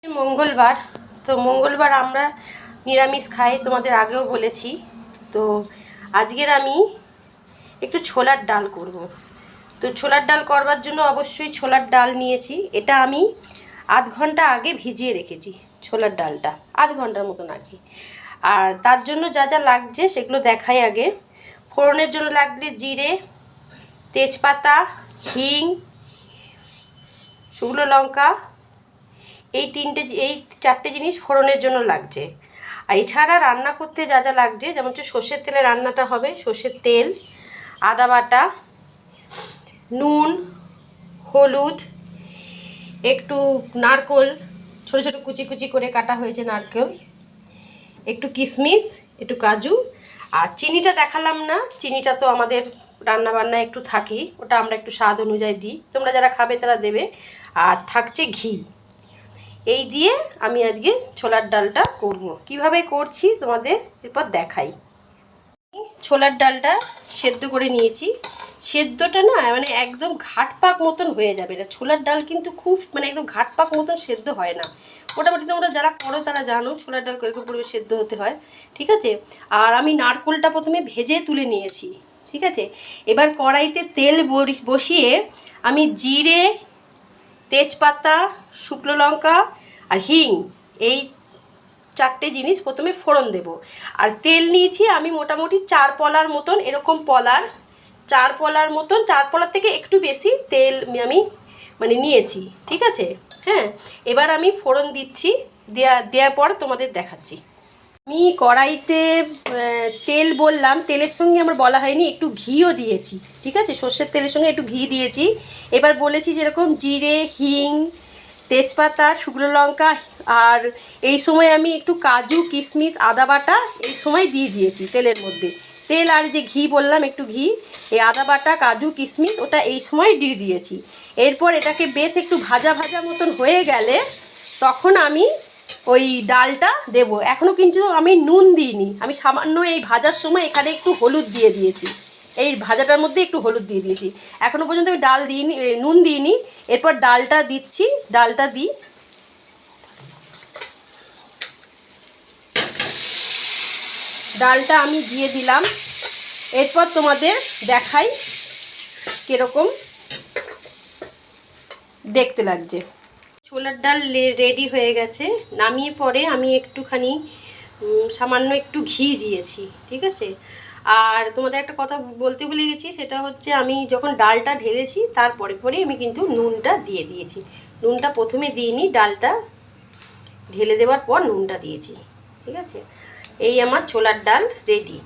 মঙ্গলবার, তো মঙ্গলবার আমরা নিরামিষ খাই, তোমাদের আগেও বলেছি। তো আজকের আমি একটু ছোলার ডাল করব। তো ছোলার ডাল করবার জন্য অবশ্যই ছোলার ডাল নিয়েছি। এটা আমি আধ ঘন্টা আগে ভিজিয়ে রেখেছি, ছোলার ডালটা আধ ঘন্টার মতন আগে। আর তার জন্য যা যা লাগছে সেগুলো দেখাই আগে। ফোড়নের জন্য লাগবে জিরে, তেজপাতা, হিং, শুকনো লঙ্কা, এই চারটে জিনিস ফোড়নের জন্য লাগছে। আর এছাড়া রান্না করতে যা যা লাগছে, যেমন হচ্ছে সর্ষের তেলে রান্নাটা হবে, সর্ষের তেল, আদা বাটা, নুন, হলুদ, একটু নারকেল ছোটো ছোটো কুচি কুচি করে কাটা হয়েছে নারকেল, একটু কিশমিশ, একটু কাজু। আর চিনিটা দেখালাম না, চিনিটা তো আমাদের রান্না বান্নায় একটু থাকেই, ওটা আমরা একটু স্বাদ অনুযায়ী দিই, তোমরা যারা খাবে তারা দেবে। আর থাকছে ঘি। এই দিয়ে আমি আজকে ছোলার ডালটা করব। কিভাবে করছি তোমাদের এরপর দেখাই। ছোলার ডালটা সেদ্ধ করে নিয়েছি। সেদ্ধটা না মানে একদম ঘাটপাক মতন হয়ে যাবে না। ছোলার ডাল কিন্তু খুব মানে একদম ঘাটপাক মতন সেদ্ধ হয় না। মোটামুটি তোমরা যারা করো তারা জানো ছোলার ডাল কীরকম পরিমাণে সেদ্ধ হতে হয়, ঠিক আছে। আর আমি নারকেলটা প্রথমে ভেজে তুলে নিয়েছি, ঠিক আছে। এবার কড়াইতে তেল বসিয়ে আমি জিরে, তেজপাতা, শুকনো লঙ্কা আর হিং, এই চারটে জিনিস প্রথমে ফোড়ন দেব। আর তেল নিয়েছি আমি মোটামুটি 4 পলার মতন, এরকম পলার 4 পলার মতন, 4 পলার থেকে একটু বেশি তেল আমি মানে নিয়েছি, ঠিক আছে। হ্যাঁ, এবার আমি ফোড়ন দিচ্ছি, দেওয়ার পর তোমাদের দেখাচ্ছি। আমি কড়াইতে তেল বললাম, তেলের সঙ্গে আমার বলা হয়নি একটু ঘিও দিয়েছি, ঠিক আছে। সর্ষের তেলের সঙ্গে একটু ঘি দিয়েছি। এবার বলেছি যেরকম জিরে, হিং, তেজপাতা, শুকনো লঙ্কা, আর এই সময় আমি একটু কাজু, কিশমিশ, আদা বাটা এই সময় দিয়ে দিয়েছি তেলের মধ্যে। তেল আর যে ঘি বললাম একটু ঘি, এই আদা বাটা, কাজু, কিশমিশ ওটা এই সময় দিয়ে দিয়েছি। এরপর এটাকে বেশ একটু ভাজা ভাজা মতন হয়ে গেলে তখন আমি ওই ডালটা দেব। এখনও কিন্তু আমি নুন দিইনি, আমি সামান্য এই ভাজার সময় এখানে একটু হলুদ দিয়ে দিয়েছি, এই ভাজাটার মধ্যে একটু হলুদ দিয়ে দিয়েছি। এখনও পর্যন্ত আমি ডাল দিইনি, নুন দিইনি। এরপর ডালটা দিচ্ছি, ডালটা দিই। ডালটা আমি দিয়ে দিলাম। এরপর তোমাদের দেখাই কীরকম দেখতে লাগছে। ছোলার ডাল রেডি হয়ে গেছে। নামিয়ে পরে আমি একটুখানি সামান্য একটু ঘি দিয়েছি, ঠিক আছে। আর তোমাদের একটা কথা বলতে ভুলে গেছি, সেটা হচ্ছে আমি যখন ডালটা ঢেলেছি তারপরে আমি কিন্তু নুনটা দিয়ে দিয়েছি। নুনটা প্রথমে দিইনি, ডালটা ঢেলে দেওয়ার পর নুনটা দিয়েছি, ঠিক আছে। এই আমার ছোলার ডাল রেডি।